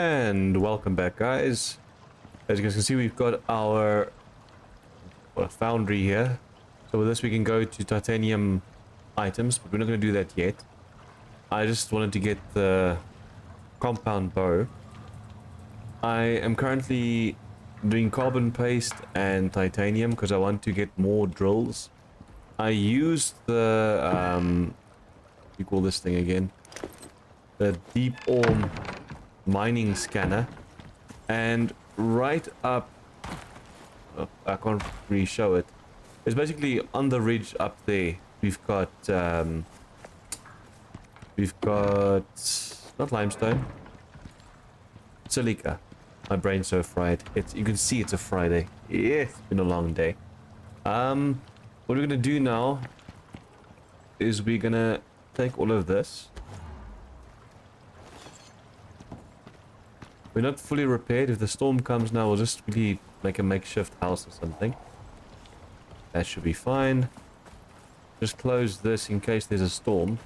And welcome back, guys. As you guys can see, we've got our foundry here. So with this we can go to titanium items, but we're not going to do that yet. I just wanted to get the compound bow. I am currently doing carbon paste and titanium because I want to get more drills. I used the what do you call this thing again? The deep ore mining scanner, and right up, I can't really show it. It's basically on the ridge up there. We've got not limestone, silica. My brain's so fried. You can see it's a Friday. Yeah, it's been a long day. What we're gonna do now is we're gonna take all of this. We're not fully repaired. If the storm comes now, we'll just really make a makeshift house or something. That should be fine. Just close this in case there's a storm.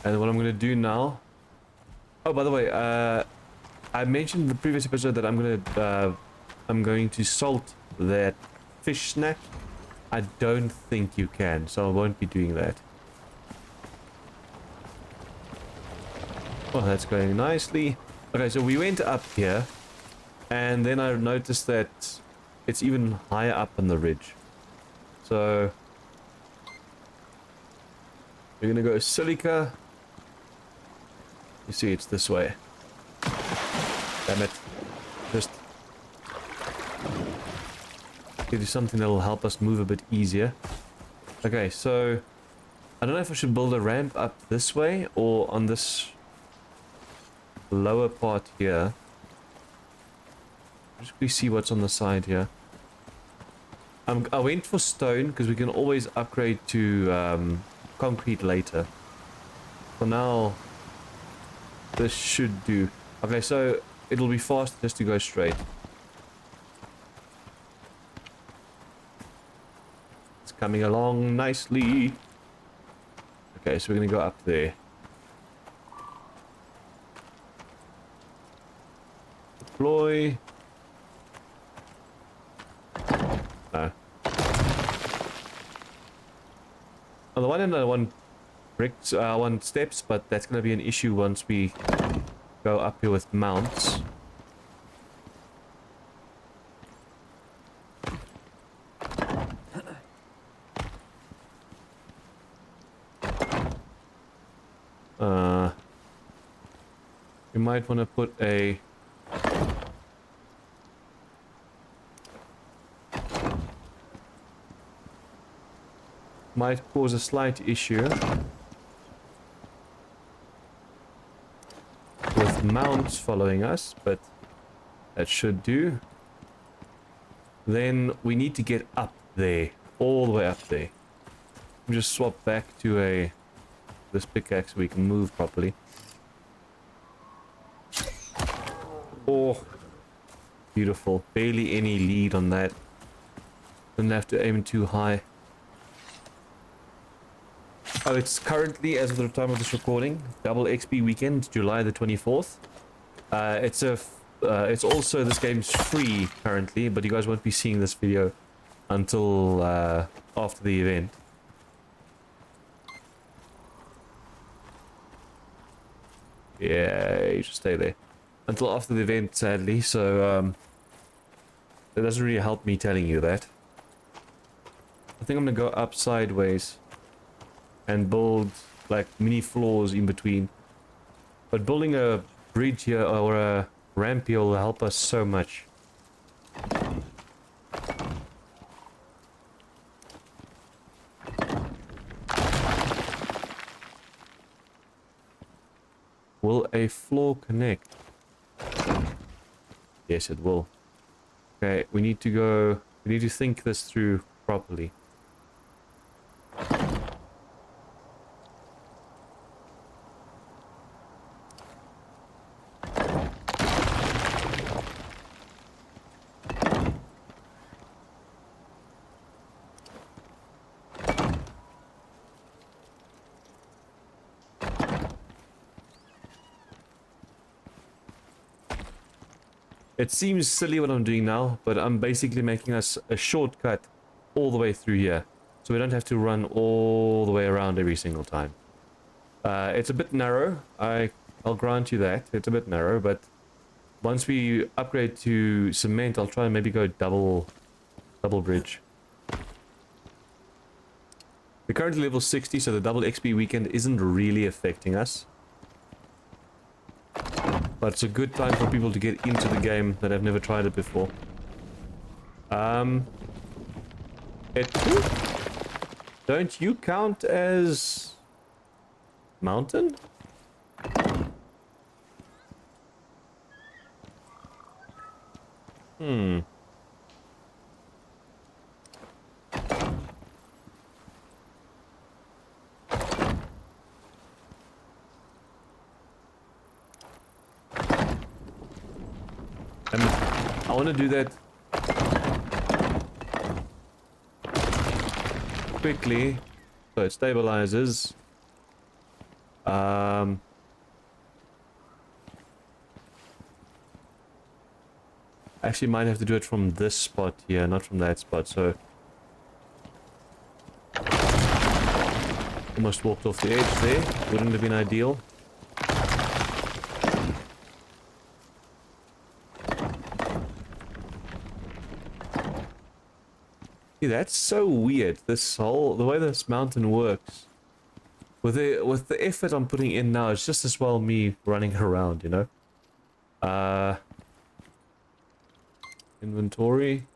And what I'm going to do now... Oh, by the way, I mentioned in the previous episode that I'm going to salt that fish snack. I don't think you can, so I won't be doing that. Oh, that's going nicely. Okay, so we went up here, and then I noticed that it's even higher up on the ridge. So we're gonna go silica. You see, it's this way. Damn it. Just give you something that will help us move a bit easier. Okay, so I don't know if I should build a ramp up this way or on this lower part here. Just quickly see what's on the side here. I went for stone because we can always upgrade to concrete later. For now, this should do. Okay, so it'll be fast just to go straight. It's coming along nicely. Okay, so we're gonna go up there. Deploy. No. On the one hand I want bricks, I want steps, but that's going to be an issue once we go up here with mounts. You might want to put a might cause a slight issue with mounts following us, but that should do. Then we need to get up there, all the way up there. Just swap back to this pickaxe so we can move properly. Oh, beautiful. Barely any lead on that. Didn't have to aim too high. Oh, it's currently, as of the time of this recording, double XP weekend, July the 24th. It's also, this game's free currently, but you guys won't be seeing this video until after the event. Yeah, you should stay there until after the event, sadly. So it doesn't really help me telling you that. I think I'm gonna go up sideways and build like mini floors in between. But building a bridge here or a ramp here will help us so much. Will a floor connect? Yes, it will. Okay, we need to think this through properly. It seems silly what I'm doing now, but I'm basically making us a shortcut all the way through here. So we don't have to run all the way around every single time. It's a bit narrow, I'll grant you that. It's a bit narrow, but once we upgrade to cement, I'll try and maybe go double bridge. We're currently level 60, so the double XP weekend isn't really affecting us. But it's a good time for people to get into the game that have never tried it before. Don't you count as mountain? Hmm. I want to do that quickly, so it stabilizes. Actually might have to do it from this spot here, not from that spot, so almost walked off the edge there. Wouldn't have been ideal. See, that's so weird. The way this mountain works. With the effort I'm putting in now, it's just as well me running around, you know? Inventory.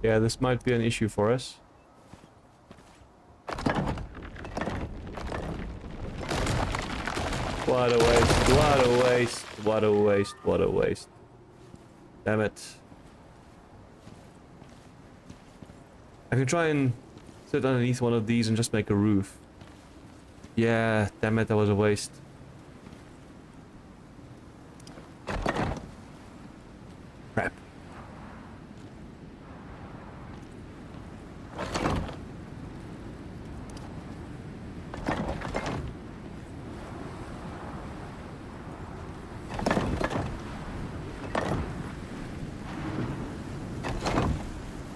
Yeah, this might be an issue for us. What a waste, what a waste, what a waste, what a waste. Damn it. I can try and sit underneath one of these and just make a roof. Yeah, damn it, that was a waste. Crap.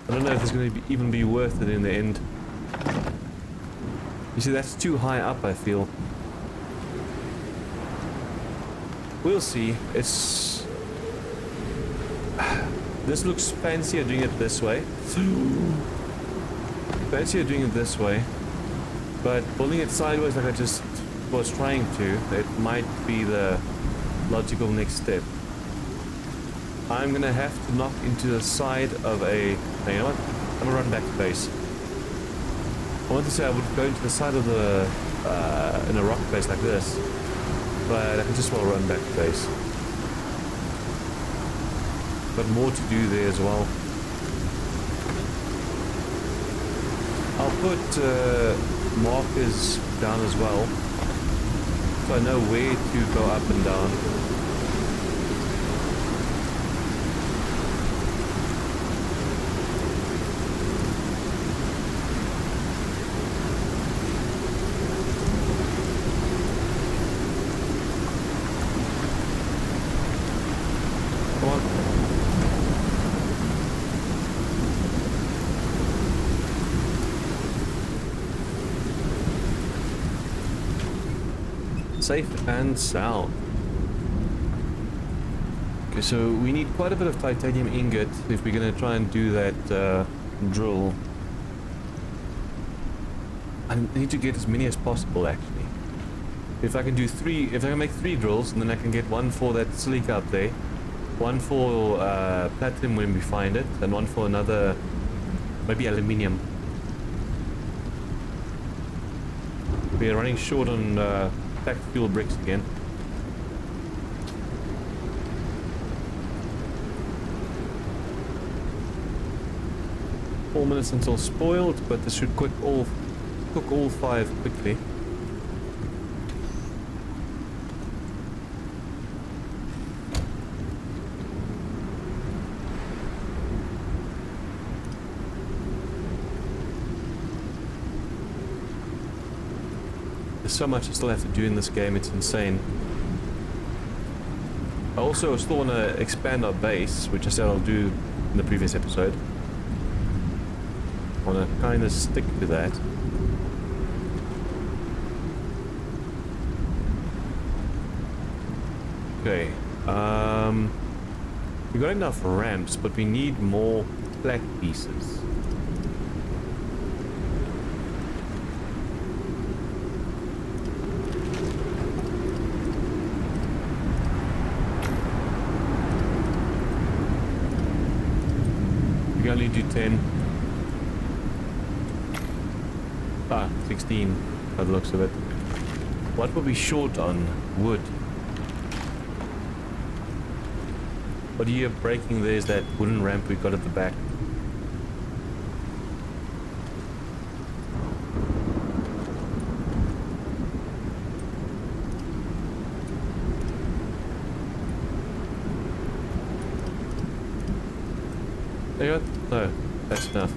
I don't know if it's going to even be worth it in the end. You see, that's too high up, I feel. We'll see. It's... This looks fancier doing it this way. Fancier doing it this way. But pulling it sideways like I just was trying to, it might be the logical next step. I'm gonna have to knock into the side of a... You know what? I'm gonna run back to base. I want to say I would go into the side of the... in a rock base like this. But I can just well run back to base. But more to do there as well. I'll put markers down as well. So I know where to go up and down. Safe and sound. Okay, so we need quite a bit of titanium ingot if we're gonna try and do that drill. I need to get as many as possible actually. If I can do if I can make 3 drills, and then I can get one for that silica up there, one for platinum when we find it, and one for another, maybe aluminium. We are running short on packed fuel bricks again. Four minutes until spoiled, but this should cook all 5 quickly. There's so much I still have to do in this game, it's insane. I also still want to expand our base, which I said I'll do in the previous episode. I want to kind of stick to that. Okay, we got enough ramps, but we need more flat pieces. We can only do 10. 16 by the looks of it. What were we short on? Wood. What are you breaking there is that wooden ramp we got at the back. There you go. No, that's enough.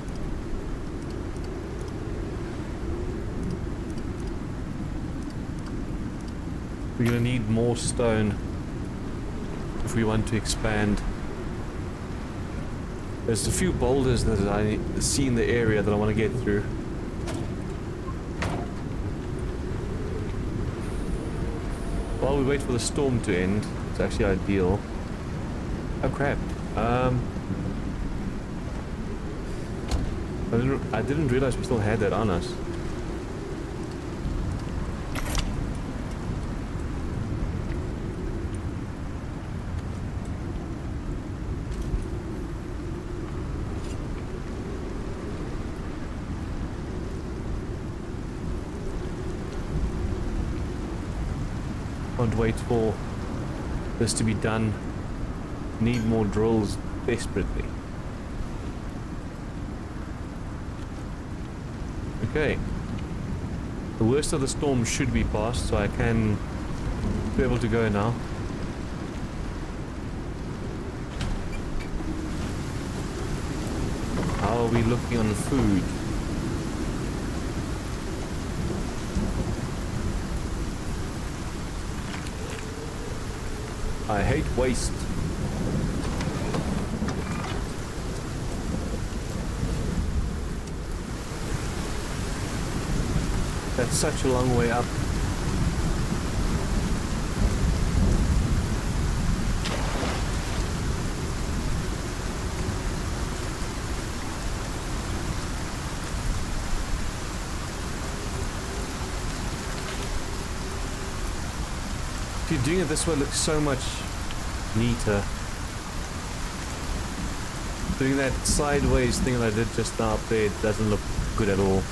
We're gonna need more stone if we want to expand. There's a few boulders that I see in the area that I want to get through. While we wait for the storm to end, it's actually ideal. Oh crap. I didn't realize we still had that on us. Can't wait for this to be done. Need more drills desperately. Okay. The worst of the storm should be past, so I can be able to go now. How are we looking on food? I hate waste. That's such a long way up. See, doing it this way looks so much neater. Doing that sideways thing that I did just now up there doesn't look good at all.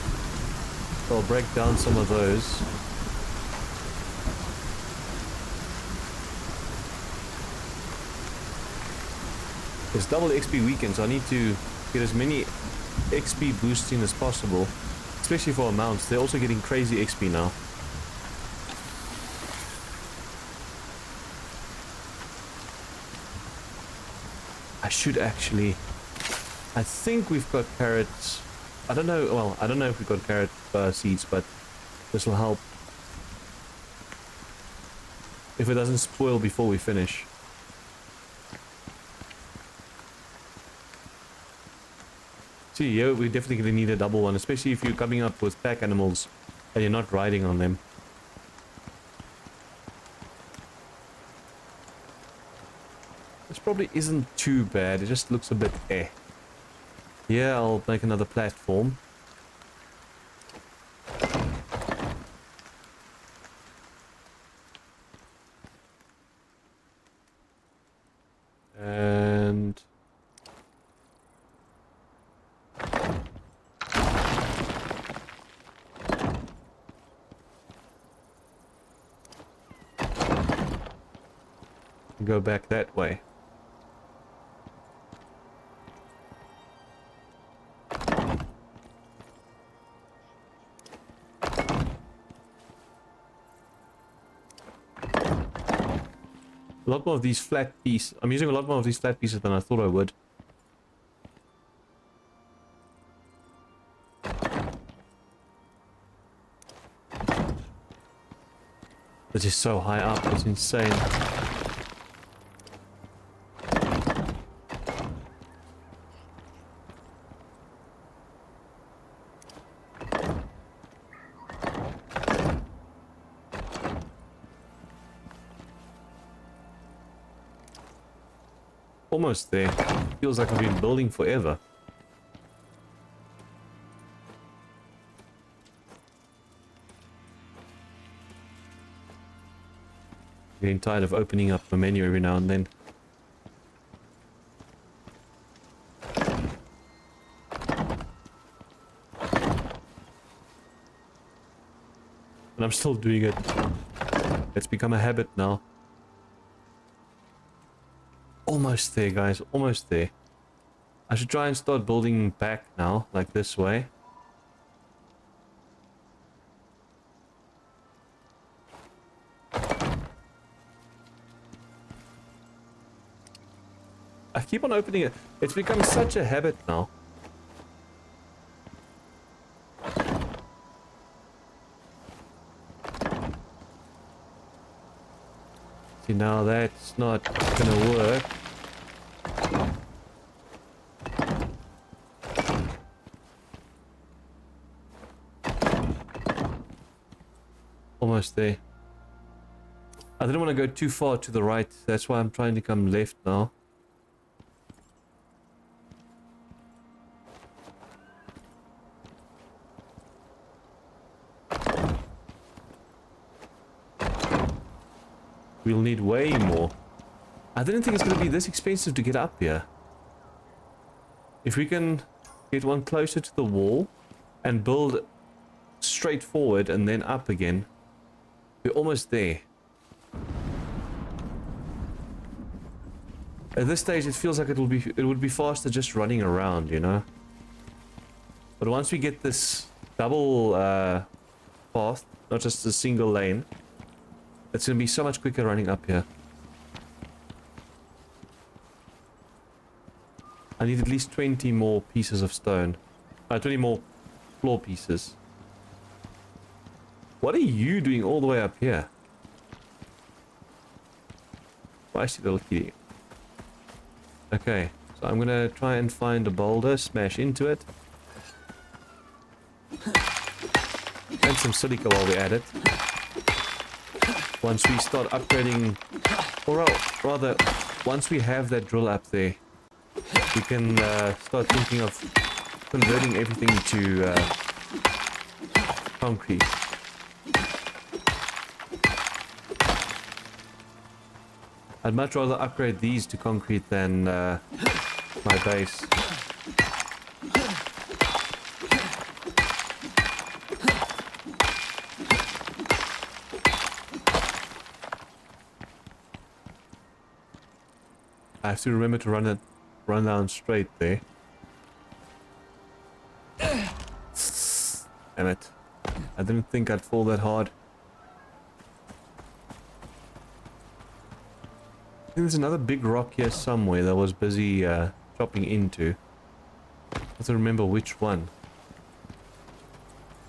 So I'll break down some of those. It's double XP weekend, so I need to get as many XP boosting as possible. Especially for mounts, they're also getting crazy XP now. I should actually... I think we've got carrots. I don't know, well, I don't know if we've got carrot seeds, but this will help. If it doesn't spoil before we finish. See, yeah, we definitely need a double one, especially if you're coming up with pack animals and you're not riding on them. This probably isn't too bad, it just looks a bit eh. Yeah, I'll make another platform. And... go back that way. A lot more of these flat pieces. I'm using a lot more of these flat pieces than I thought I would. This is so high up, it's insane. Almost there. Feels like I've been building forever. Getting tired of opening up the menu every now and then. And I'm still doing it. It's become a habit now. Almost there, guys. Almost there. I should try and start building back now, like this way. I keep on opening it. It's become such a habit now. See, now that's not gonna work. Almost there. I didn't want to go too far to the right. That's why I'm trying to come left now. We'll need way more. I didn't think it's going to be this expensive to get up here. If we can get one closer to the wall and build straight forward and then up again, we're almost there. At this stage, it feels like it would be faster just running around, you know. But once we get this double path, not just a single lane, it's going to be so much quicker running up here. I need at least 20 more pieces of stone. 20 more floor pieces. What are you doing all the way up here? Why is she little kitty? Okay, so I'm going to try and find a boulder, smash into it. And some silica while we're at it. Once we start upgrading, or rather, once we have that drill up there, we can start thinking of converting everything to concrete. I'd much rather upgrade these to concrete than my base. I have to remember to run down straight there. Damn it. I didn't think I'd fall that hard. I think there's another big rock here somewhere that I was busy chopping into. I have to remember which one.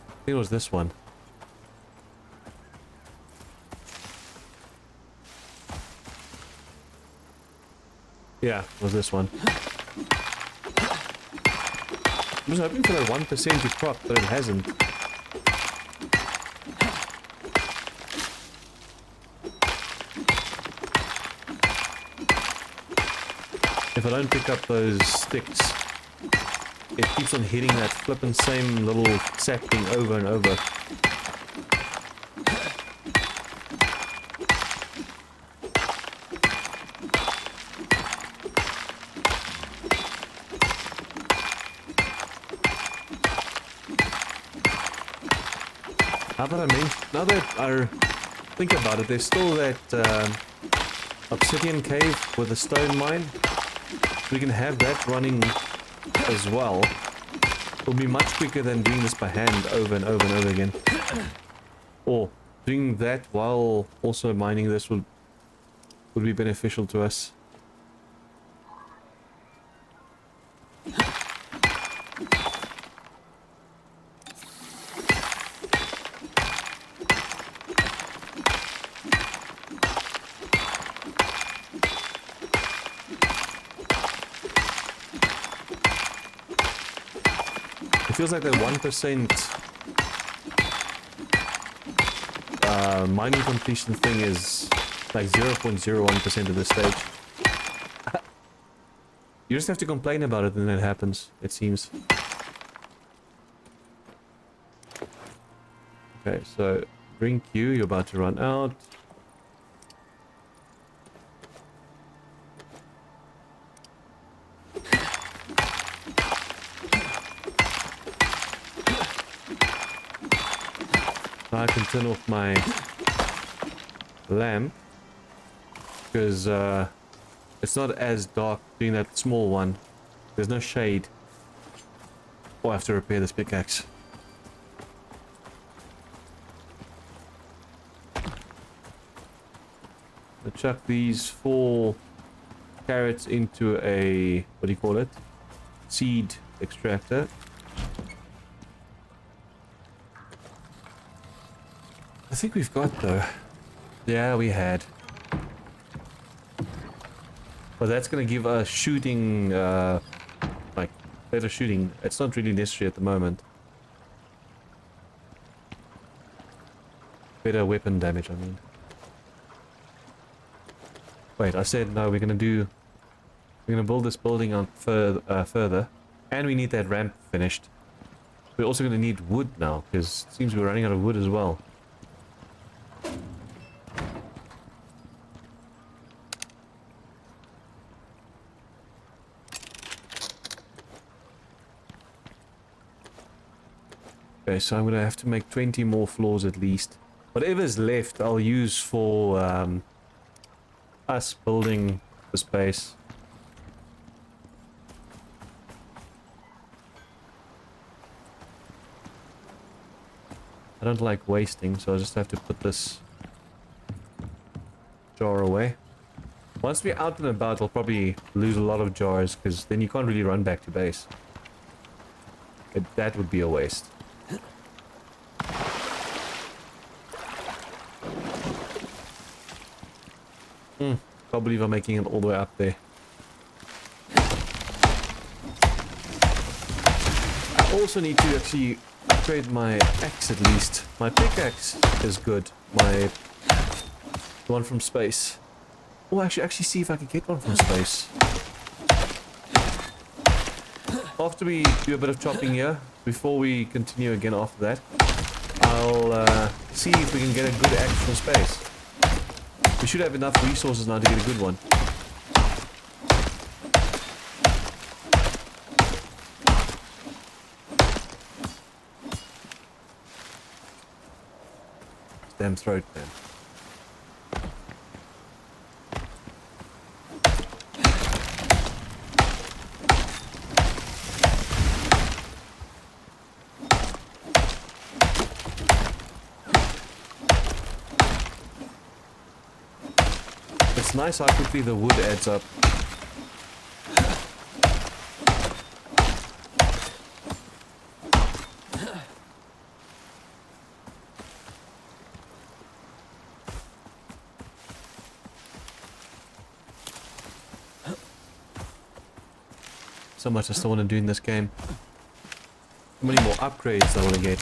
I think it was this one. Yeah, it was this one. I was hoping for that 1% to crop, but it hasn't. If I don't pick up those sticks, it keeps on hitting that flippin' same little sapling over and over. Now that I think about it, there's still that obsidian cave with a stone mine. We can have that running as well. It'll be much quicker than doing this by hand over and over and over again. Or doing that while also mining this would be beneficial to us. feels like that 1% mining completion thing is like 0.01% of the stage. You just have to complain about it and then it happens, it seems. Okay, so drink you, you're about to run out. Now I can turn off my lamp because it's not as dark doing that small one. There's no shade. Oh, I have to repair this pickaxe. I'll chuck these 4 carrots into a, what do you call it? Seed extractor. I think we've got though. Yeah, we had. But that's gonna give us shooting, like better shooting. It's not really necessary at the moment. Better weapon damage, I mean. Wait, I said no. We're gonna build this building on further, and we need that ramp finished. We're also gonna need wood now because it seems we're running out of wood as well. Okay, so I'm gonna have to make 20 more floors at least. Whatever's left, I'll use for us building the space. I don't like wasting, so I'll just have to put this jar away. Once we're out and about, I'll probably lose a lot of jars, because then you can't really run back to base. That would be a waste. Can't believe I'm making it all the way up there. I also need to actually upgrade my axe at least. My pickaxe is good. The one from space. Oh, actually see if I can get one from space. After we do a bit of chopping here, before we continue again after that, I'll see if we can get a good axe from space. We should have enough resources now to get a good one. Damn throat, man. It's nice how quickly the wood adds up. So much I still want to do in this game. How many more upgrades I want to get.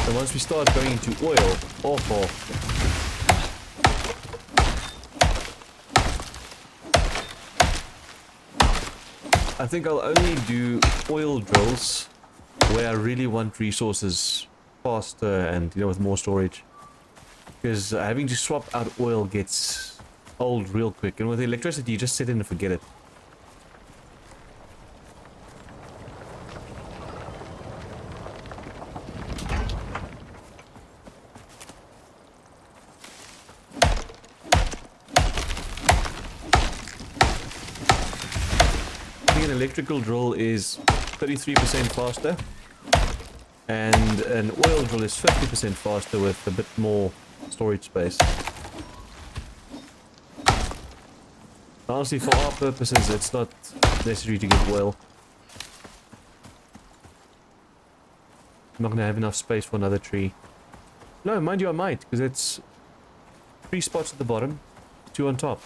And once we start going into oil, I think I'll only do oil drills where I really want resources faster and, you know, with more storage. Because having to swap out oil gets old real quick, and with electricity you just sit in and forget it. An electrical drill is 33% faster, and an oil drill is 50% faster with a bit more storage space. Honestly, for our purposes, it's not necessary to get oil. I'm not going to have enough space for another tree. No, mind you, I might, because it's 3 spots at the bottom, 2 on top.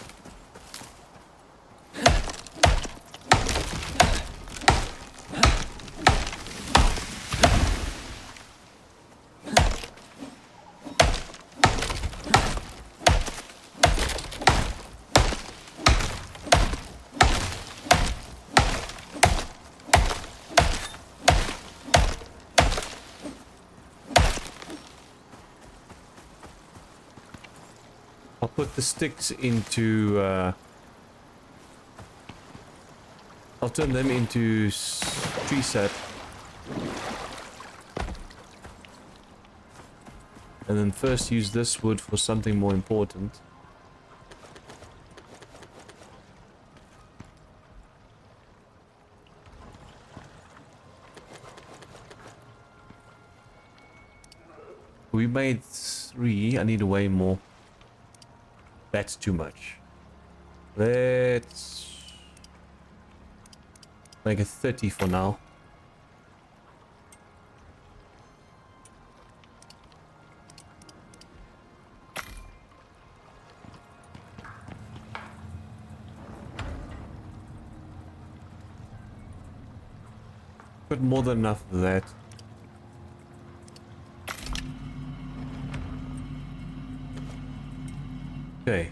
I'll put the sticks into I'll turn them into tree sap. And then first use this wood for something more important. We made 3. I need way more. That's too much. Let's make it 30 for now. But more than enough of that. Okay.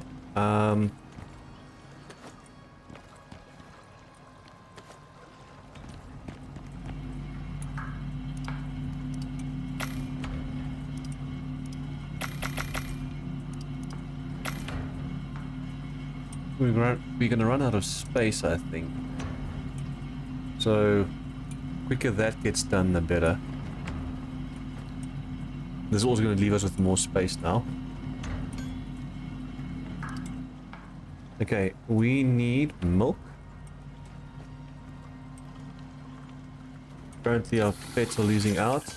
We're gonna run out of space, I think. So, quicker that gets done, the better. This is also gonna leave us with more space now. Okay, we need milk. Currently our pets are losing out.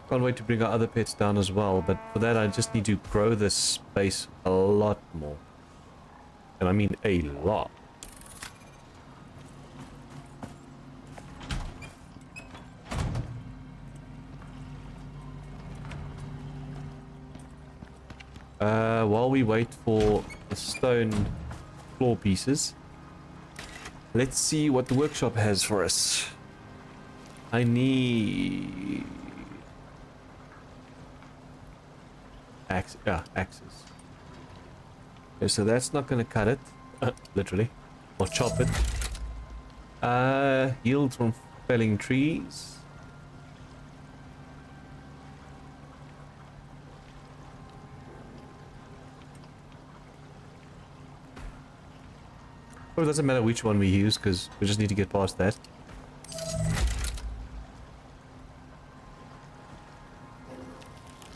Can't wait to bring our other pets down as well, but for that I just need to grow this space a lot more. And I mean a lot. While we wait for the stone floor pieces, let's see what the workshop has for us. I need axes. Okay, so that's not going to cut it, literally, or chop it. Yield from felling trees. Oh, it doesn't matter which one we use because we just need to get past that.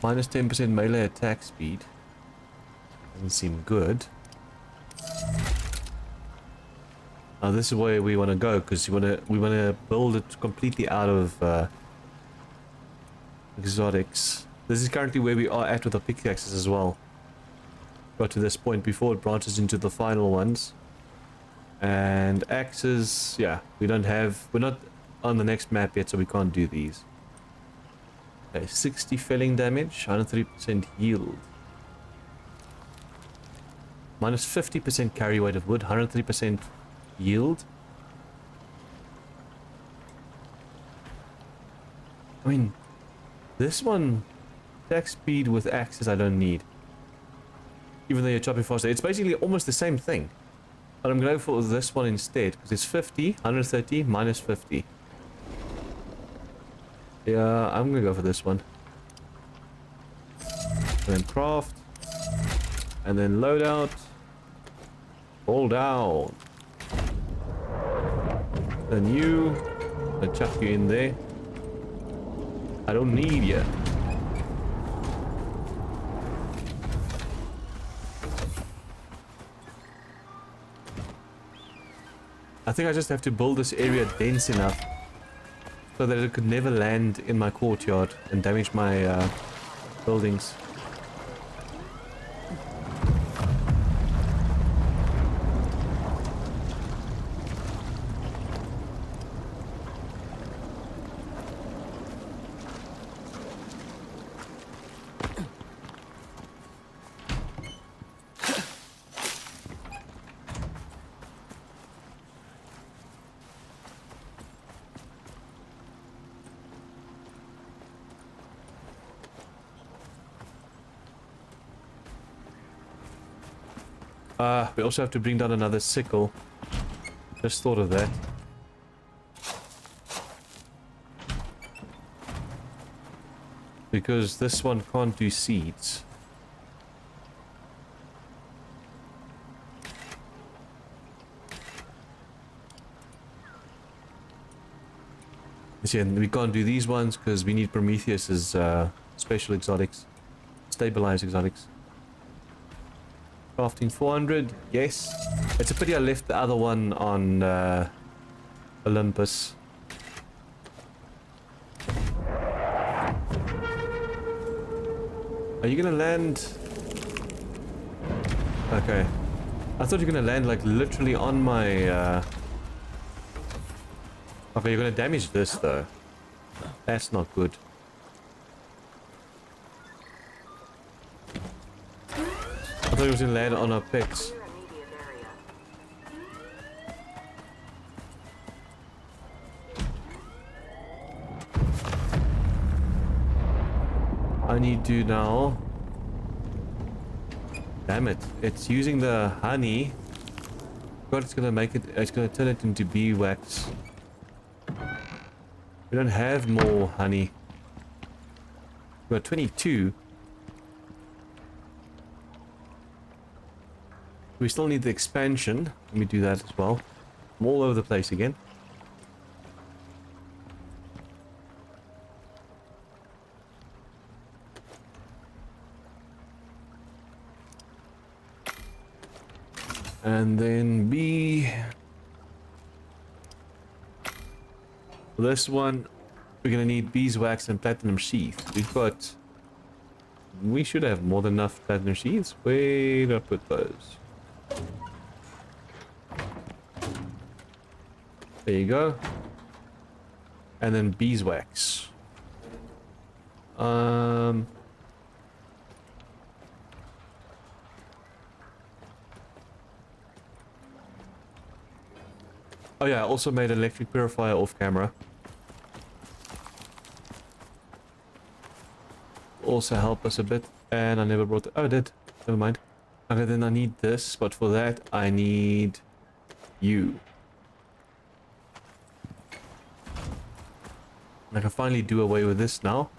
Minus 10% melee attack speed. Doesn't seem good. Now this is where we want to go because we want to build it completely out of exotics. This is currently where we are at with the pickaxes as well. Got to this point before it branches into the final ones. And axes, yeah, we're not on the next map yet, so we can't do these. Okay, 60 felling damage, 103% yield. Minus 50% carry weight of wood, 103% yield. I mean, this one, attack speed with axes I don't need. Even though you're chopping faster, it's basically almost the same thing. But I'm going to go for this one instead, because it's 50, 130, minus 50. Yeah, I'm going to go for this one. And then craft. And then loadout. Fall down. Then you. I'll chuck you in there. I don't need you. I think I just have to build this area dense enough so that it could never land in my courtyard and damage my buildings. We also have to bring down another sickle. Just thought of that. Because this one can't do seeds. See, and we can't do these ones because we need Prometheus's special exotics. Stabilized exotics. Crafting 400, yes. It's a pity I left the other one on Olympus. Are you gonna land? Okay. I thought you were gonna land like literally on my Okay, you're gonna damage this though. That's not good. I thought it was gonna land on our picks. I need to now. Damn it! It's using the honey. God, it's gonna make it. It's gonna turn it into beeswax. We don't have more honey. We've got 22. We still need the expansion. Let me do that as well. I'm all over the place again. And then B. For this one, we're gonna need beeswax and platinum sheath. We should have more than enough platinum sheaths. Where did I put those? There you go. And then beeswax. Oh yeah, I also made an electric purifier off camera. Also help us a bit. And I never brought oh I did. Never mind. Okay, then I need this, but for that I need you. I can finally do away with this now.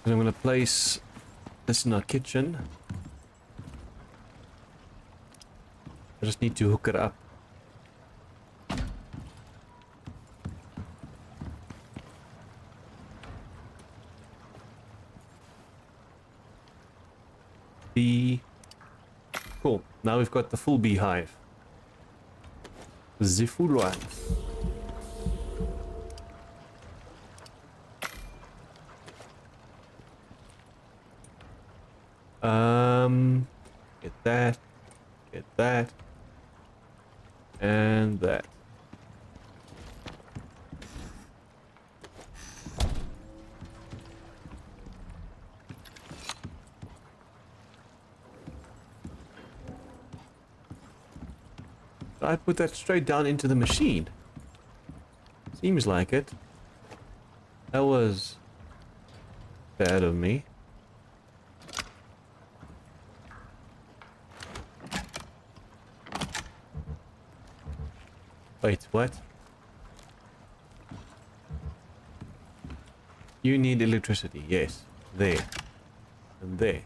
And I'm gonna place this in our kitchen. I just need to hook it up. Cool. Now we've got the full beehive. The full one. Get that, and that. I put that straight down into the machine. Seems like it. That was bad of me. Wait, what? You need electricity, yes. There. And there.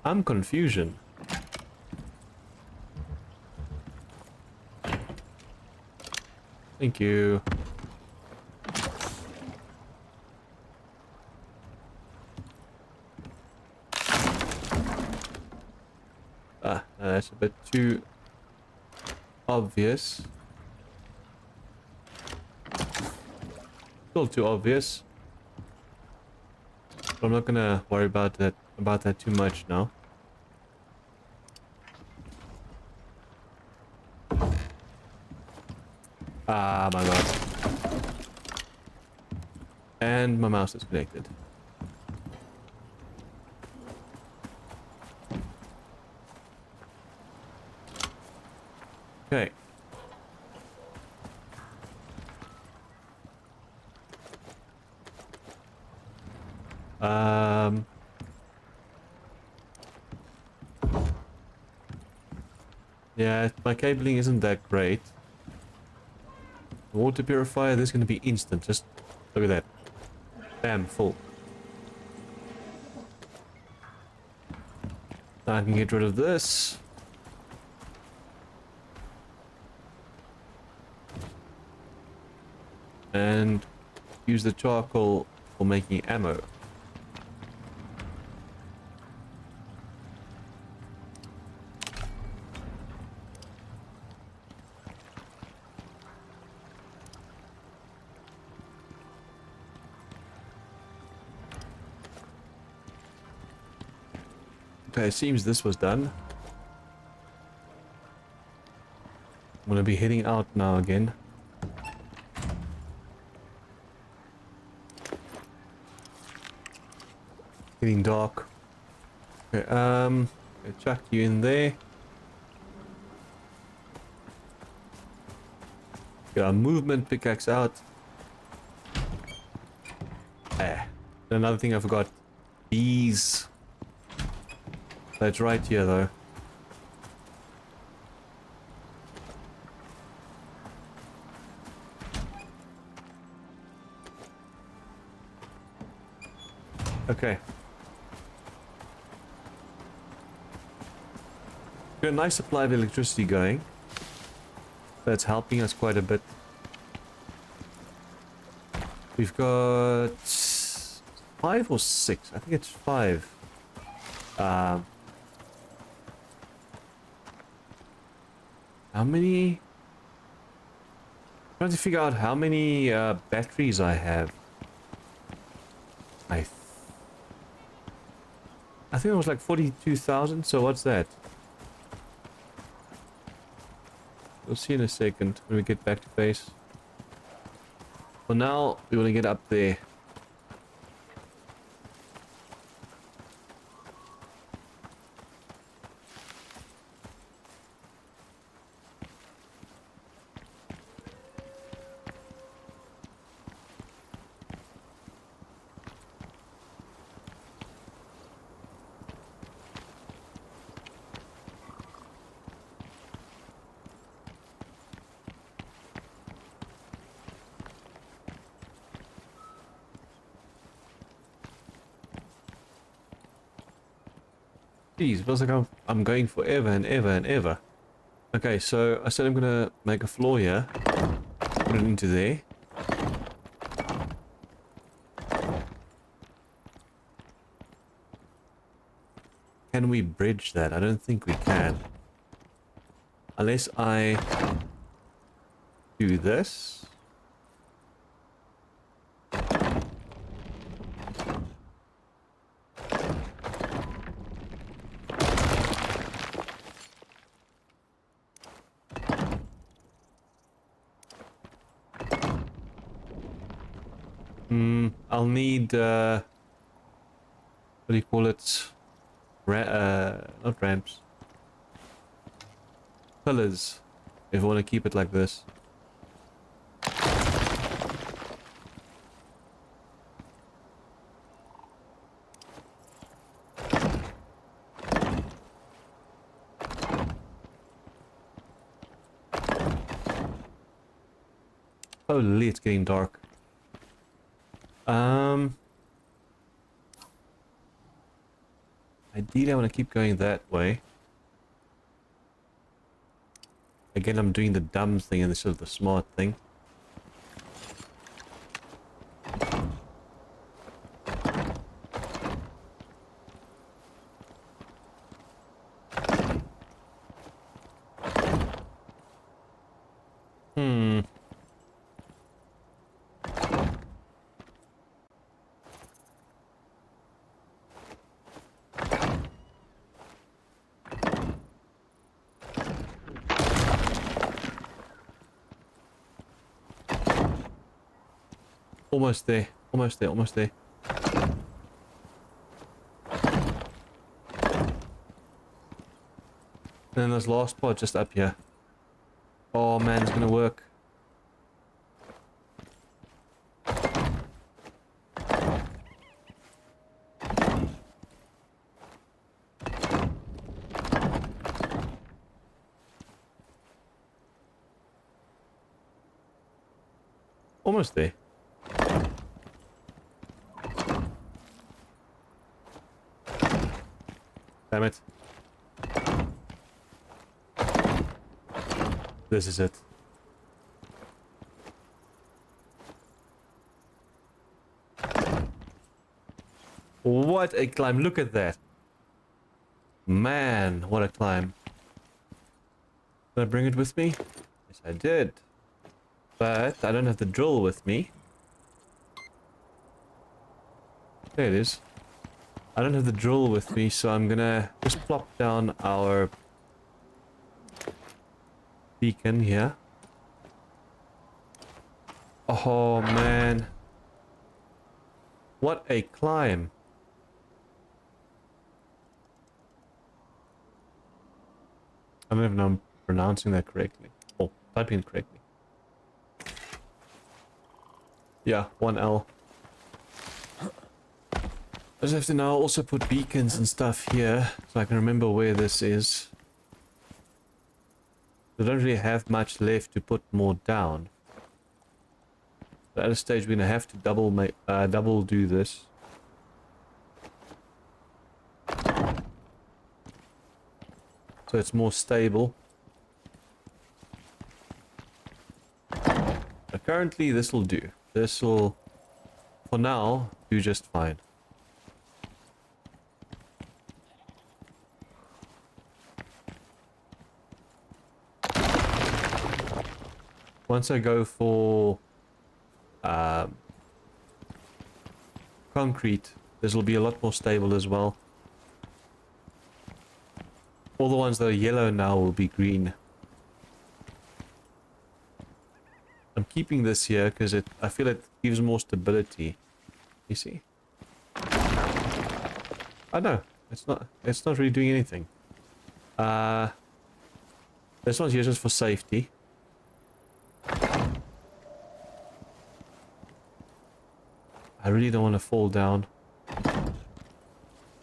I'm confusion. Thank you. That's a bit too obvious. Still too obvious. But I'm not gonna worry about that too much now. Ah, my god. And my mouse is connected. Okay. Yeah, my cabling isn't that great. The water purifier, this is going to be instant. Just look at that. Bam, full. Now I can get rid of this. And use the charcoal for making ammo. Okay, it seems this was done. I'm gonna be heading out now again. Getting dark. Okay, I chuck you in there. Get our movement pickaxe out. Ah, another thing I forgot. Bees. That's right here though. Okay. Got a nice supply of electricity going. That's helping us quite a bit. We've got 5 or 6. I think it's 5. How many? I'm trying to figure out how many batteries I have. I think it was like 42,000. So what's that? We'll see in a second when we get back to base. For now, we want to get up there. Jeez, it feels like I'm going forever and ever and ever. Okay, so I said I'm gonna make a floor here. Put it into there. Can we bridge that? I don't think we can. Unless I do this. I'll need, what do you call it? Not ramps. Pillars, if I want to keep it like this. Holy, it's getting dark. Ideally, I want to keep going that way. Again, I'm doing the dumb thing and this is the smart thing. Almost there, almost there, almost there. And then this last part just up here. Oh man, it's gonna work. Almost there. Damn it. This is it. What a climb. Look at that. Man, what a climb. Did I bring it with me? Yes, I did. But I don't have the drill with me. There it is. I don't have the drill with me, so I'm gonna just plop down our beacon here. Oh man. What a climb. I don't even know if I'm pronouncing that correctly. Oh, typing it correctly. Yeah, 1L. I just have to now also put beacons and stuff here so I can remember where this is. I don't really have much left to put more down. But at a stage we're gonna have to double do this. So it's more stable. But currently this will do. This will, for now, do just fine. Once I go for concrete, this will be a lot more stable as well. All the ones that are yellow now will be green. I'm keeping this here because I feel it gives more stability. You see? Oh no, it's not really doing anything. This one's here just for safety. I really don't want to fall down.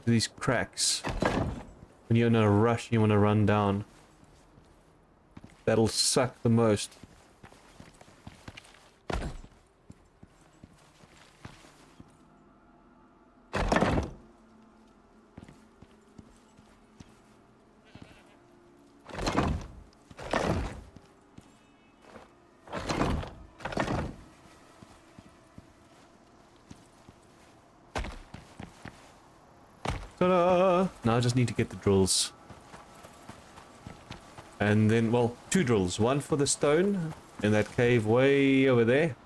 These cracks. When you're in a rush and you want to run down. That'll suck the most. Ta-da! Now I just need to get the drills. And then, well, 2 drills. One for the stone in that cave way over there.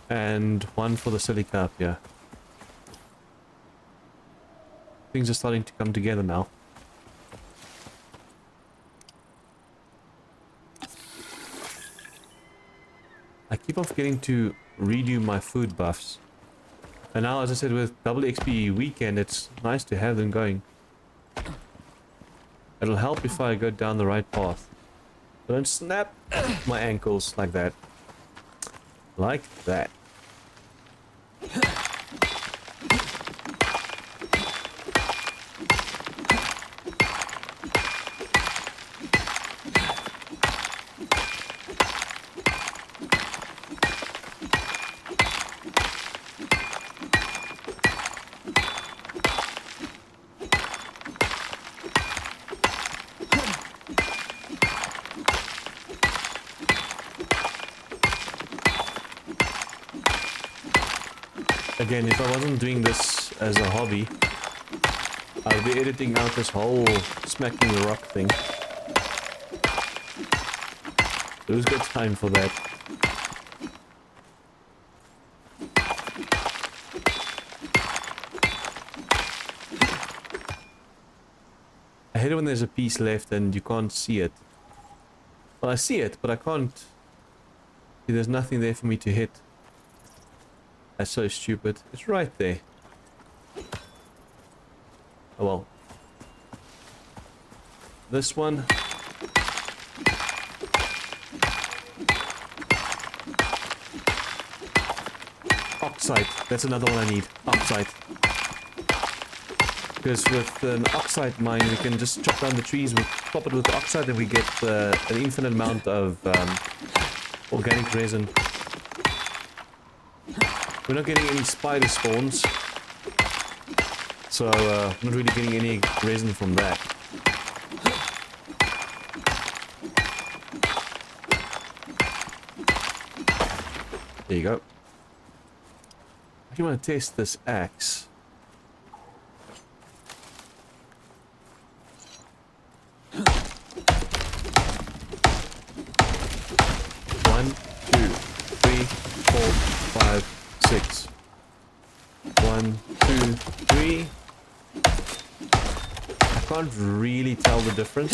And one for the silica up here. Things are starting to come together now. I keep on forgetting to redo my food buffs. And now, as I said, with double XP weekend, it's nice to have them going. It'll help if I go down the right path. I don't snap my ankles like that. Like that. Again, if I wasn't doing this as a hobby, I would be editing out this whole smacking the rock thing. Who's got time for that? I hate it when there's a piece left and you can't see it. Well, I see it, but I can't. See, there's nothing there for me to hit. That's so stupid. It's right there. Oh well. This one. Oxide. That's another one I need. Oxide. Because with an oxide mine, we can just chop down the trees, we pop it with oxide, and we get an infinite amount of organic resin. We're not getting any spider spawns, So I'm not really getting any resin from that. There you go. I actually want to test this axe. One, two, three, four, five, six. 1, 2, 3. I can't really tell the difference.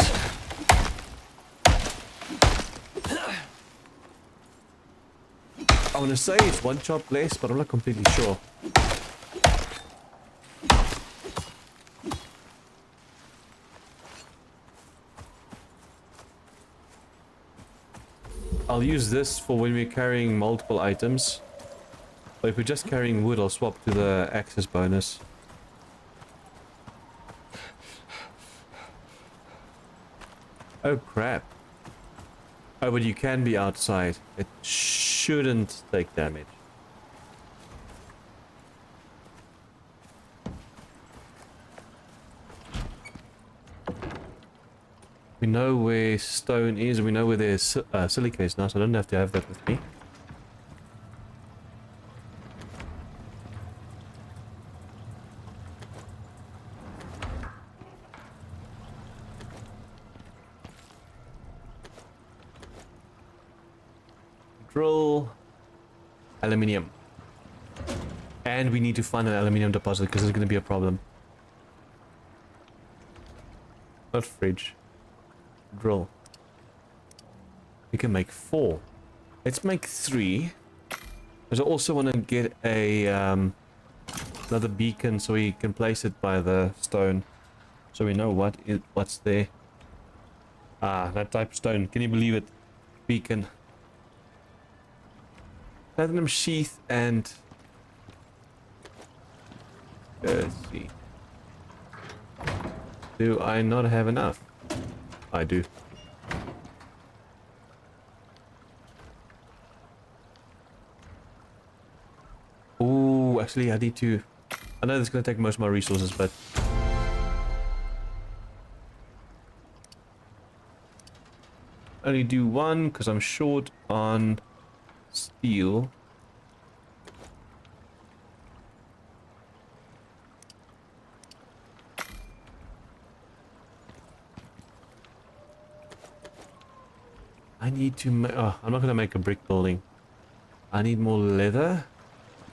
I want to say it's one chop less, but I'm not completely sure. I'll use this for when we're carrying multiple items. But if we're just carrying wood, I'll swap to the access bonus. Oh crap. Oh, but you can be outside. It shouldn't take damage. We know where stone is, and we know where there's silica is now, so I don't have to have that with me. Drill. Aluminium. And we need to find an aluminium deposit because there's going to be a problem. Not fridge. Drill. We can make 4. Let's make 3. Because I also want to get a another beacon so we can place it by the stone. So we know what's there. Ah, that type of stone. Can you believe it? Beacon. Platinum sheath and... let's see. Do I not have enough? I do. Ooh, actually I need to... I know this is going to take most of my resources, but... only do 1 because I'm short on steel. I need to make... oh, I'm not going to make a brick building. I need more leather.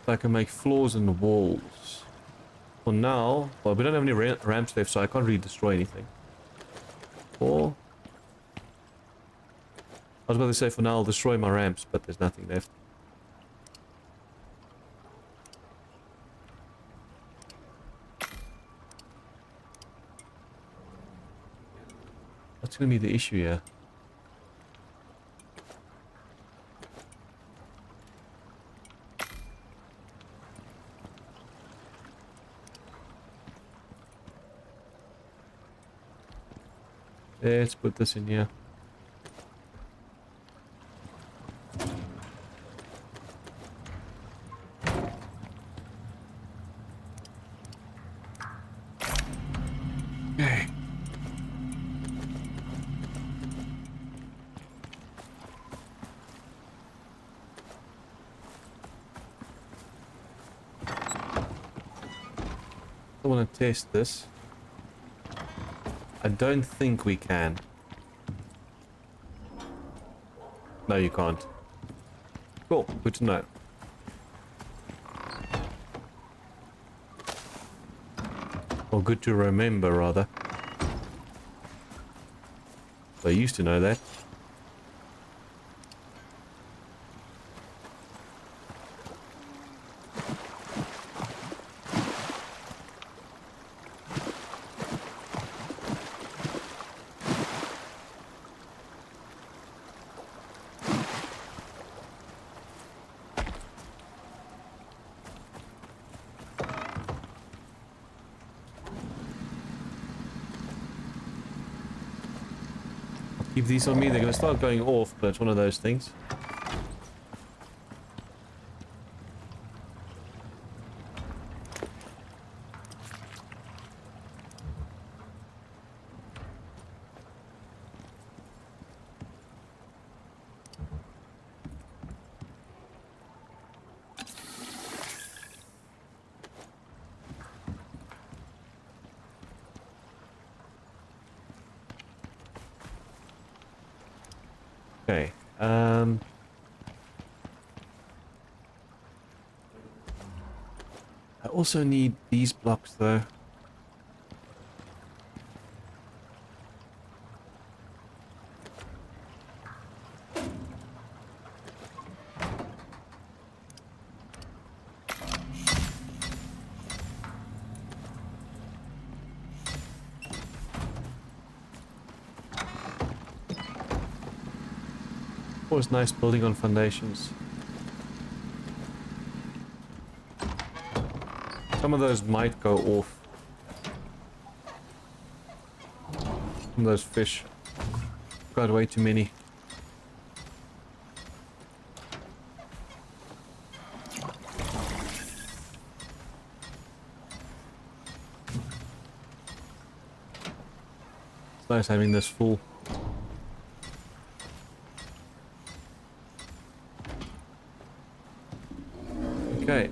So I can make floors and walls. For now... well, we don't have any ramps left, so I can't really destroy anything. Or... I was about to say for now I'll destroy my ramps, but there's nothing left. What's going to be the issue here? Let's put this in here. Okay. I want to test this. I don't think we can. No, you can't. Cool, good to know. Or good to remember, rather. I used to know that. Keep these on me, they're going to start going off, but it's one of those things. Okay. I also need these blocks though. Always nice building on foundations. Some of those might go off. Some of those fish. Got way too many. It's nice having this full. Okay.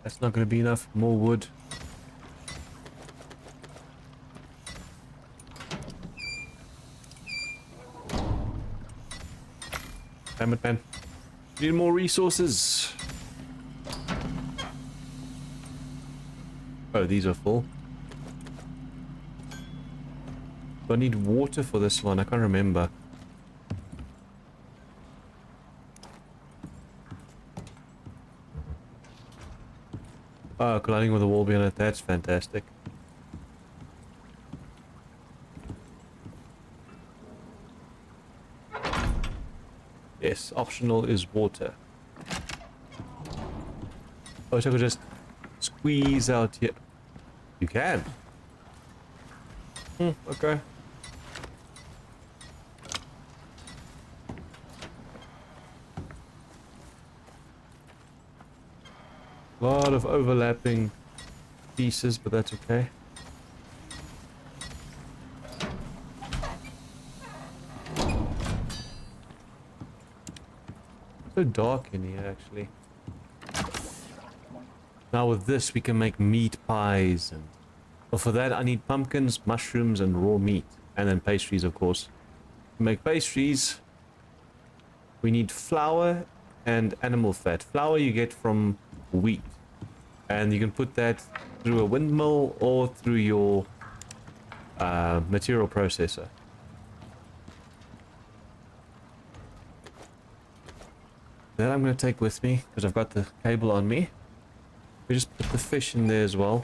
That's not going to be enough. More wood. Damn it, man. Need more resources. Oh, these are full. Do I need water for this one? I can't remember. Oh, colliding with a wall behind it. That's fantastic. Yes, optional is water. I wish I could just squeeze out here. You can. Okay. A lot of overlapping pieces, but that's okay. So dark in here, actually. Now with this, we can make meat pies, and well, for that I need pumpkins, mushrooms, and raw meat, and then pastries, of course. To make pastries, we need flour and animal fat. Flour you get from wheat, and you can put that through a windmill or through your material processor. That I'm going to take with me because I've got the cable on me. We just put the fish in there as well.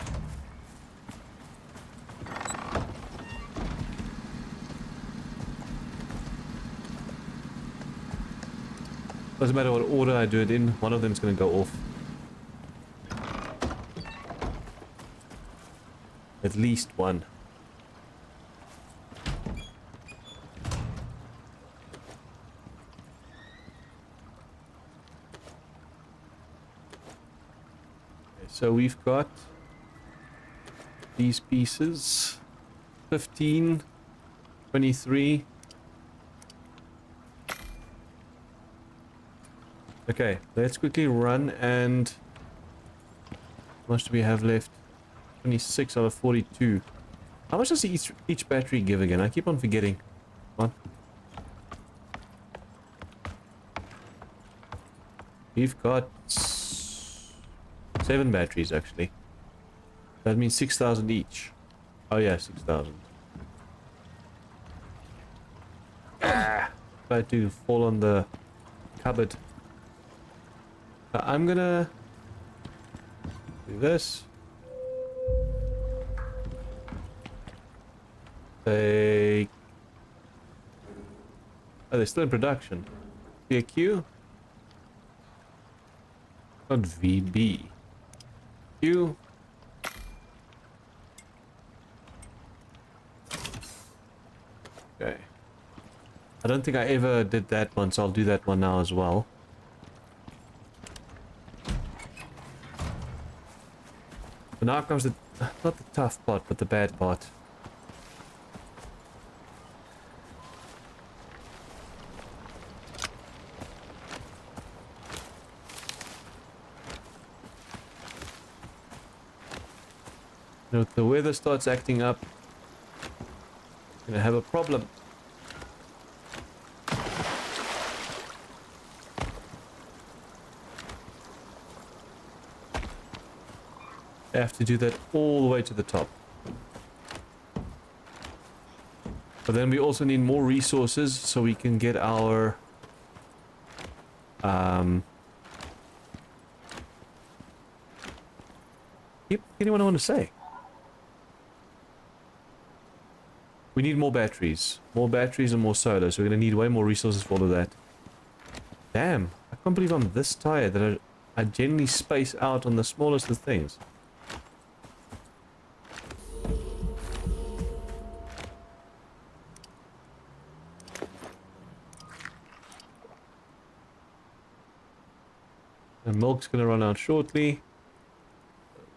Doesn't matter what order I do it in, one of them is going to go off. At least one. Okay, so we've got these pieces. 15, 23. Okay, let's quickly run and... How much do we have left? 26 out of 42. How much does each battery give again? I keep on forgetting. Come on. We've got 7 batteries actually. That means 6,000 each. Oh yeah, 6,000. Tried to fall on the cupboard. I'm gonna do this. Take... Oh, they're still in production. VQ? Not VB. Q. Okay. I don't think I ever did that one, so I'll do that one now as well. But now comes the... not the tough part, but the bad part. You know, if the weather starts acting up, we're gonna have a problem. I have to do that all the way to the top. But then we also need more resources so we can get our Yep, anyone want to say? We need more batteries. More batteries and more solar, so we're going to need way more resources for all of that. Damn, I can't believe I'm this tired that I generally space out on the smallest of things. The milk's going to run out shortly.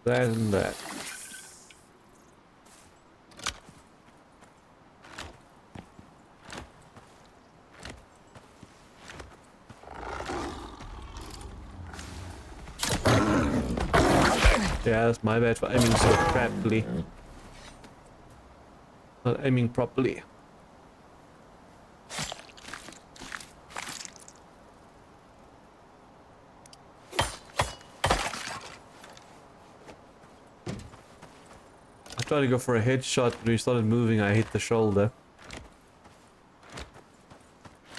That and that. Yeah, that's my bad for aiming so crappily. Not aiming properly. I tried to go for a headshot, but when we started moving, I hit the shoulder.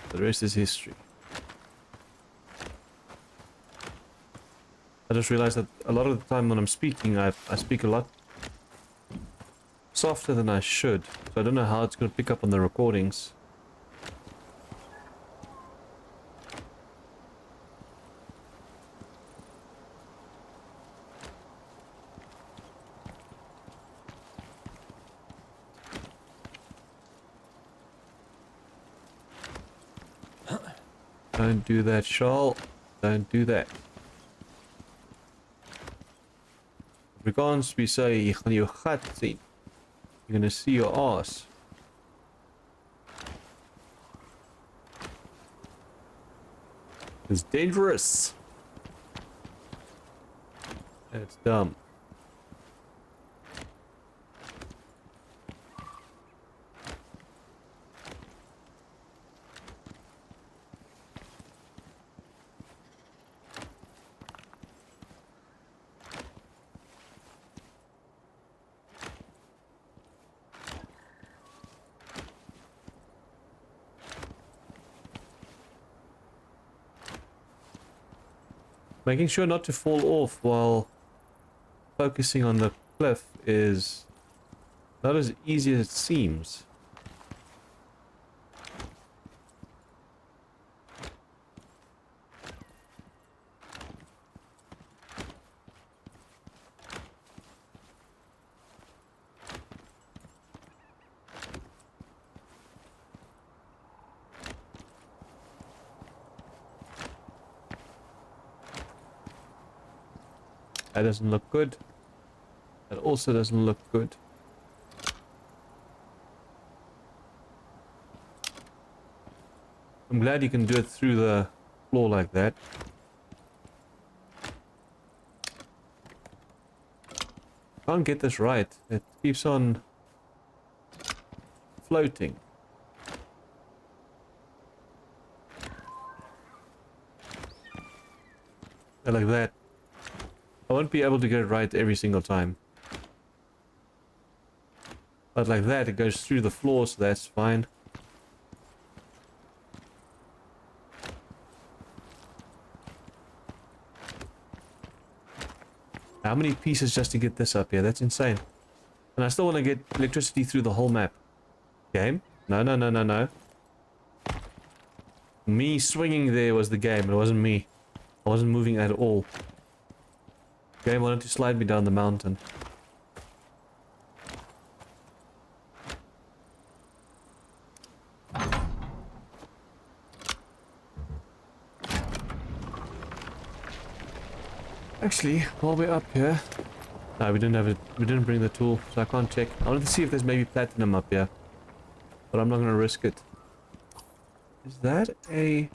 The rest is history. I just realized that a lot of the time when I'm speaking, I speak a lot softer than I should. So I don't know how it's going to pick up on the recordings. Don't do that, Shawl. Don't do that. Afrikaans, we say, jy gaan jou gat sien. You're gonna see your ass. It's dangerous. And it's dumb. Making sure not to fall off while focusing on the cliff is not as easy as it seems. That doesn't look good. That also doesn't look good. I'm glad you can do it through the floor like that. Can't get this right. It keeps on floating. And like that. I won't be able to get it right every single time. But like that, it goes through the floor, so that's fine. How many pieces just to get this up here? That's insane. And I still want to get electricity through the whole map. Game? No, no, no, no, no. Me swinging there was the game. It wasn't me. I wasn't moving at all. Game wanted to slide me down the mountain. Actually, while we're up here... No, we didn't have it. We didn't bring the tool, so I can't check. I wanted to see if there's maybe platinum up here. But I'm not going to risk it. Is that a... Is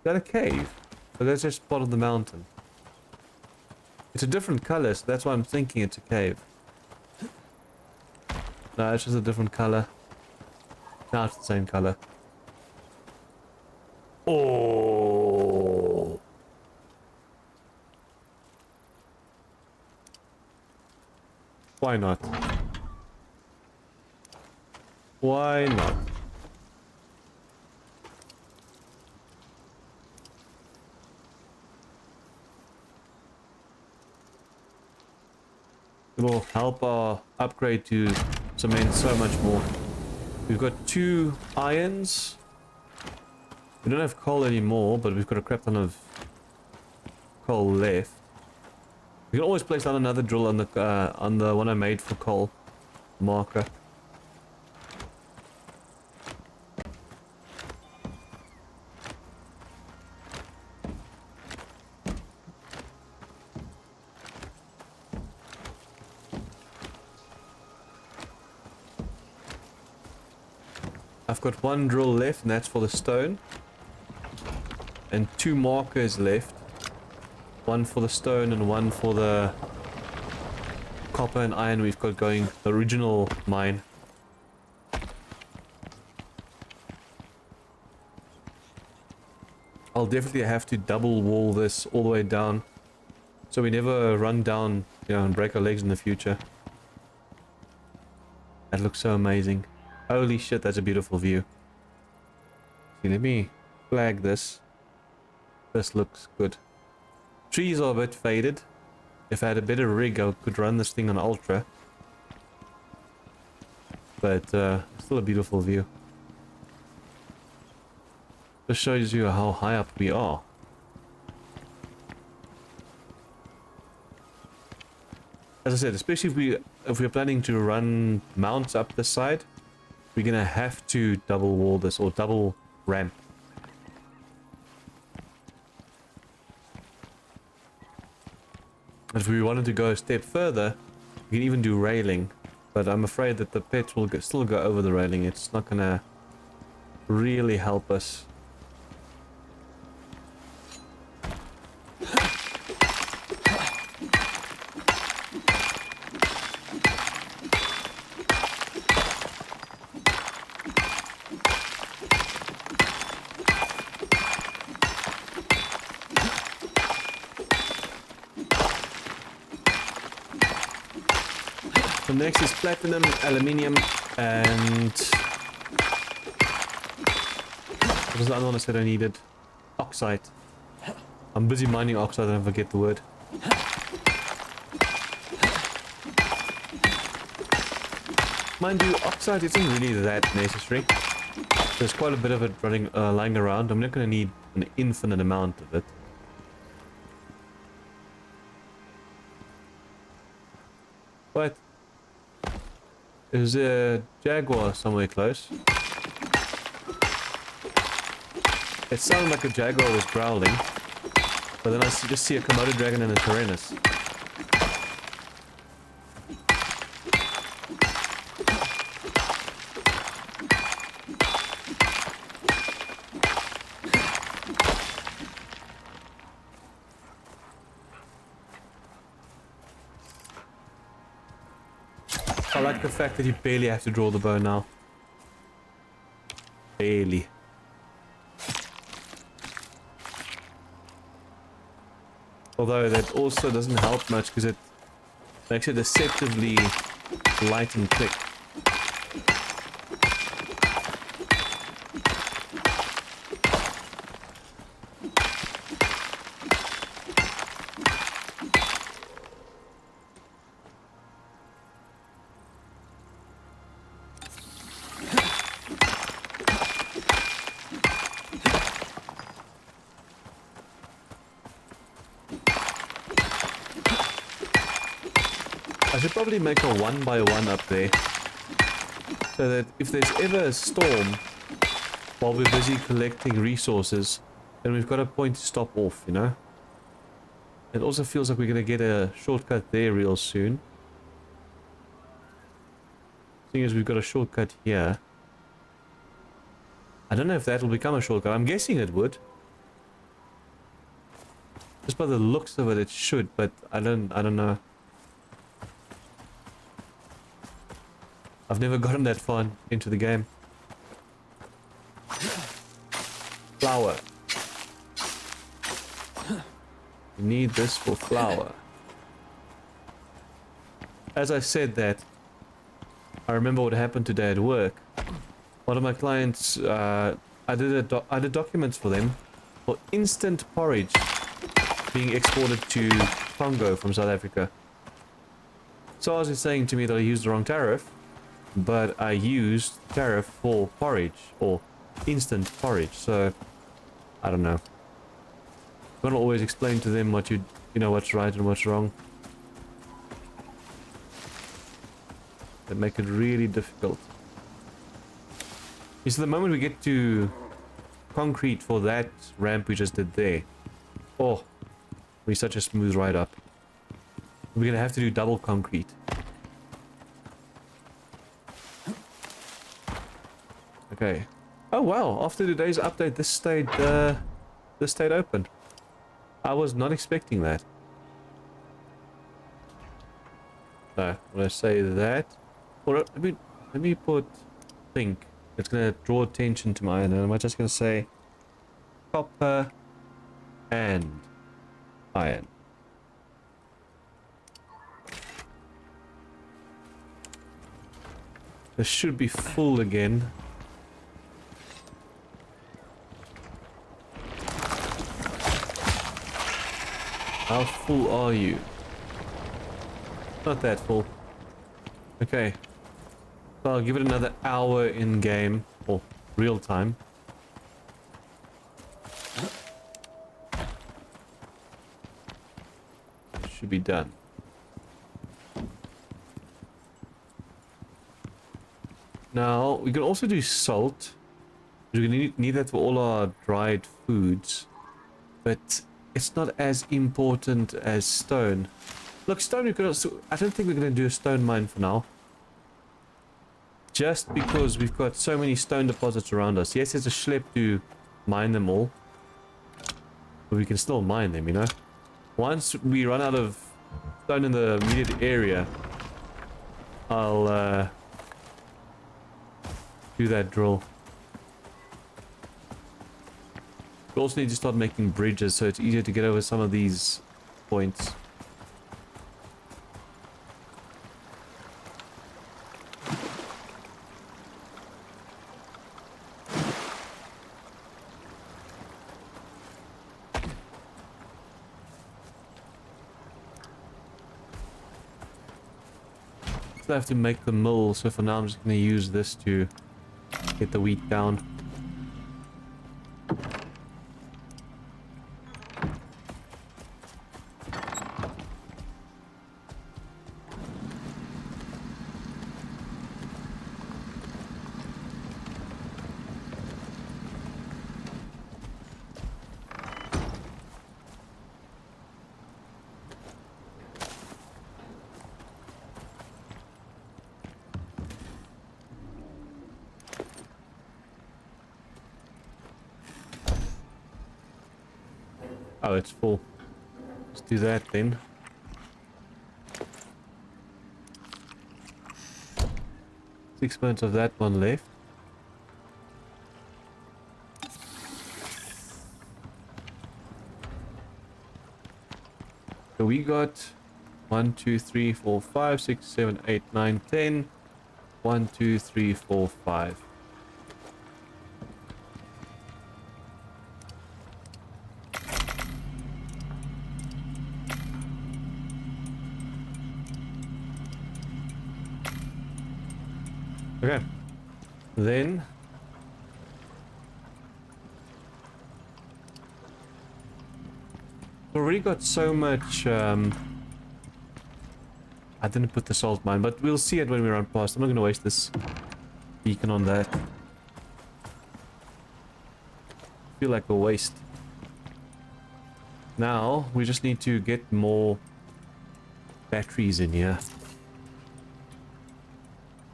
that a cave? But that's just part of the mountain. It's a different color, so that's why I'm thinking it's a cave. No, it's just a different color. No, it's the same color. Oh. Why not? Why not? It will help our upgrade to cement so much more. We've got 2 irons. We don't have coal anymore, but we've got a crap ton of coal left. We can always place down another drill on the one I made for coal marker. I've got 1 drill left, and that's for the stone. And 2 markers left. 1 for the stone and 1 for the copper and iron we've got going, the original mine. I'll definitely have to double wall this all the way down, so we never run down, you know, and break our legs in the future. That looks so amazing. Holy shit, that's a beautiful view. See, let me flag this. This looks good. Trees are a bit faded. If I had a better rig, I could run this thing on ultra. But still a beautiful view. This shows you how high up we are. As I said, especially if we're planning to run mounts up this side, we're gonna have to double wall this or double ramp. If we wanted to go a step further, we can even do railing, but I'm afraid that the pet will still go over the railing. It's not gonna really help us. So next is platinum, aluminium, and what was the other one I said I needed? Oxide. I'm busy mining oxide and I forget the word. Mind you, oxide isn't really that necessary. There's quite a bit of it running, lying around. I'm not going to need an infinite amount of it. But there's a jaguar somewhere close. It sounded like a jaguar was growling, but then I just see a Komodo dragon and a Tyrannus. I like the fact that you barely have to draw the bow now. Barely. Although that also doesn't help much because it makes it deceptively light and quick. I should probably make a 1x1 up there, so that if there's ever a storm while we're busy collecting resources, then we've got a point to stop off, you know? It also feels like we're going to get a shortcut there real soon. Seeing as we've got a shortcut here. I don't know if that will become a shortcut. I'm guessing it would. Just by the looks of it, it should, but I don't know. I've never gotten that far into the game. Flour. You need this for flour. As I said that, I remember what happened today at work. One of my clients, I did documents for them for instant porridge being exported to Congo from South Africa. So I was saying to me that I used the wrong tariff, but I used tariff for porridge or instant porridge. So I don't know. I'm gonna always explain to them what you know what's right and what's wrong. They make it really difficult. You see, the moment we get to concrete for that ramp we just did there, oh, we're such a smooth ride up. We're gonna have to do double concrete. Okay. Oh wow! After today's update, this stayed open. I was not expecting that. So when I say that, or let me put think. It's gonna draw attention to my, and I'm just gonna say copper and iron. This should be full again. How full are you? Not that full. Okay. So I'll give it another hour in game, or real time. Should be done. Now, we can also do salt. We're going to need that for all our dried foods. But it's not as important as stone. Look, stone, we could also, I don't think we're going to do a stone mine for now. Just because we've got so many stone deposits around us. Yes, it's a schlep to mine them all. But we can still mine them, you know. Once we run out of stone in the immediate area, I'll do that drill. We also need to start making bridges so it's easier to get over some of these points. I have to make the mill, so for now I'm just going to use this to get the wheat down. Oh, it's full. Let's do that then. Six minutes of that one left. So we got 1, 2, 3, 4, 5, 6, 7, 8, 9, 10. 1, 2, 3, 4, 5. Okay, then we've already got so much. I didn't put the salt mine, but we'll see it when we run past. I'm not going to waste this beacon on that. Feel like a waste. Now we just need to get more batteries in here.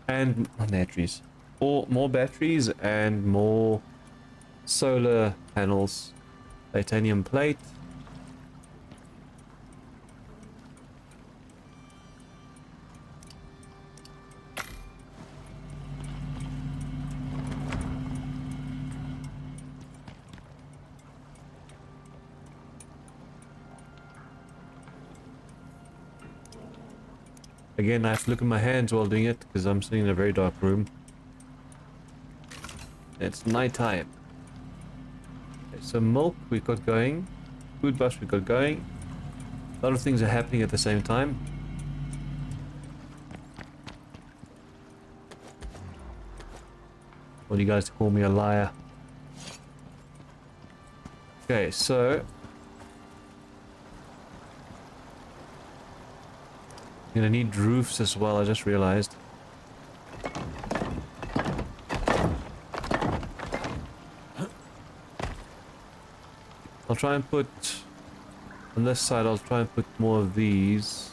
And not batteries, or more batteries and more solar panels. Titanium plate. Again, I have to look at my hands while doing it because I'm sitting in a very dark room. It's nighttime. Okay, so milk we got going. Food bus we got going. A lot of things are happening at the same time. Want you guys to call me a liar. Okay, so I'm gonna need roofs as well, I just realized. I'll try and put on this side, I'll try and put more of these.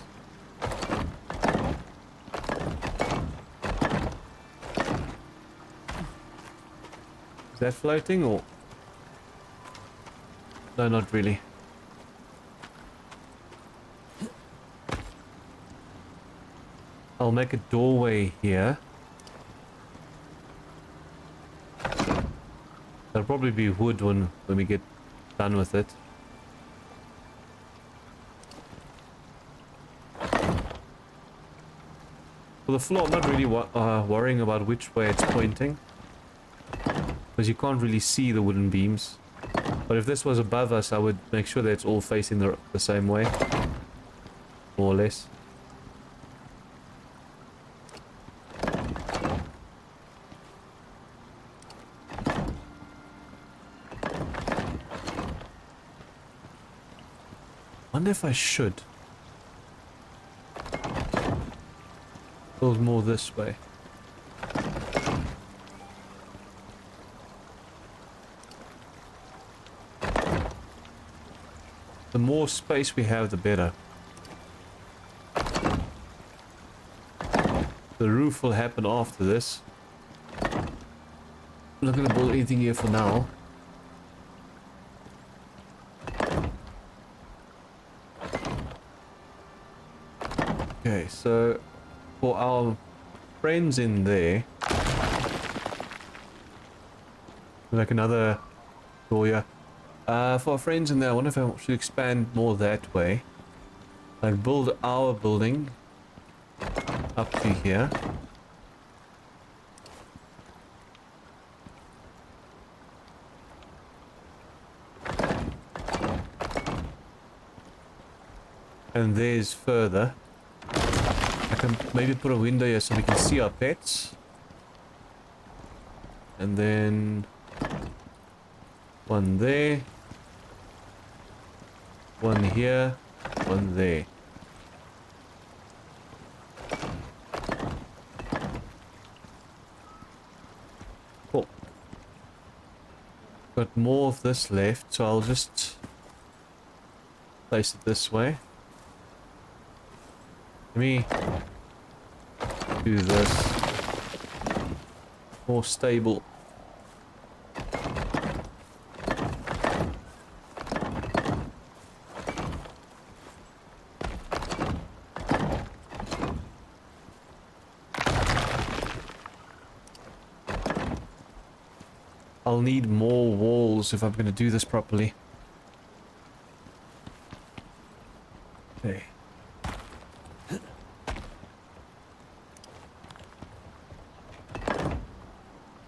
Is that floating or? No, not really. I'll make a doorway here. That'll probably be wood when we get done with it. For the floor, I'm not really worrying about which way it's pointing, because you can't really see the wooden beams. But if this was above us, I would make sure that it's all facing the same way, more or less. Wonder if I should build more this way. The more space we have, the better. The roof will happen after this. I'm not going to build anything here for now. Okay, so for our friends in there, like another door here. For our friends in there, I wonder if I should expand more that way. Like build our building up to here. And there's further. I can maybe put a window here so we can see our pets. And then one there. One here. One there. Cool. Got more of this left, so I'll just place it this way. Let me do this. More stable. I'll need more walls if I'm going to do this properly. Okay.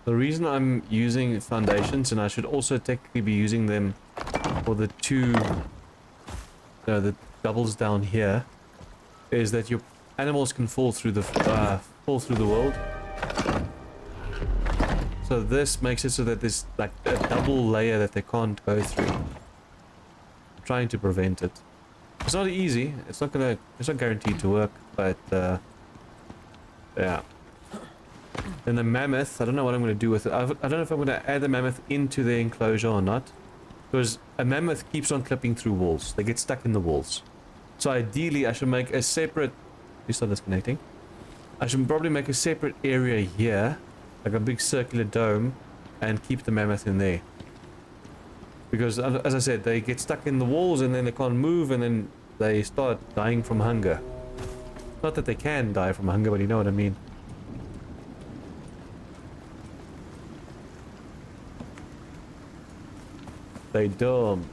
The reason I'm using foundations, and I should also technically be using them for the the doubles down here, is that your animals can fall through the world. So this makes it so that there's like a double layer that they can't go through. I'm trying to prevent it. It's not easy. It's not guaranteed to work, but yeah. Then the mammoth, I don't know what I'm going to do with it. I don't know if I'm going to add the mammoth into the enclosure or not. Because a mammoth keeps on clipping through walls. They get stuck in the walls. So ideally, I should make a separate... Please stop disconnecting. I should probably make a separate area here. Like a big circular dome. And keep the mammoth in there. Because, as I said, they get stuck in the walls and then they can't move. And then they start dying from hunger. Not that they can die from hunger, but you know what I mean. They dumb.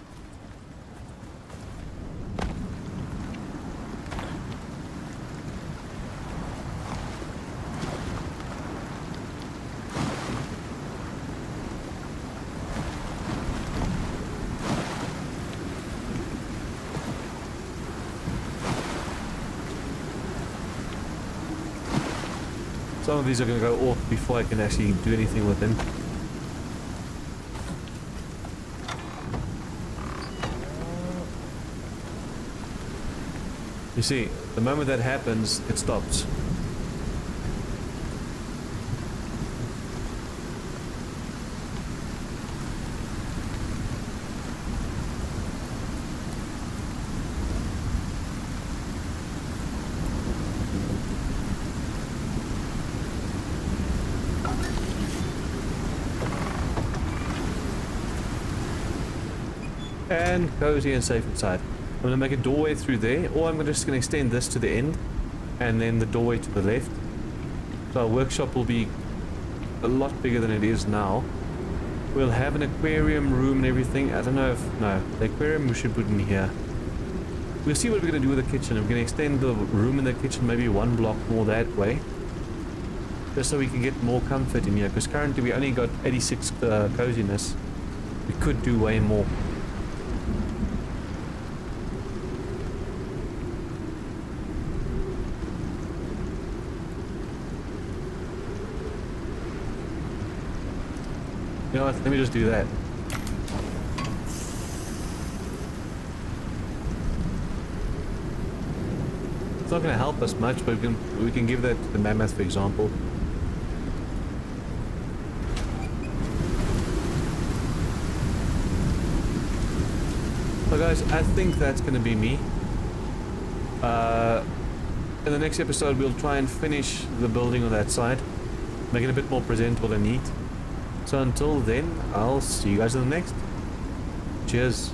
Some of these are going to go off before I can actually do anything with them. You see, the moment that happens, it stops. And cozy and safe inside. I'm going to make a doorway through there, or I'm just going to extend this to the end, and then the doorway to the left. So our workshop will be a lot bigger than it is now. We'll have an aquarium room and everything. I don't know if... no, the aquarium we should put in here. We'll see what we're going to do with the kitchen. I'm going to extend the room in the kitchen maybe 1 block more that way. Just so we can get more comfort in here, because currently we only got 86 coziness. We could do way more. You know what, let me just do that. It's not going to help us much, but we can give that to the mammoth, for example. So guys, I think that's going to be me. In the next episode we'll try and finish the building on that side. Make it a bit more presentable and neat. So until then, I'll see you guys in the next. Cheers.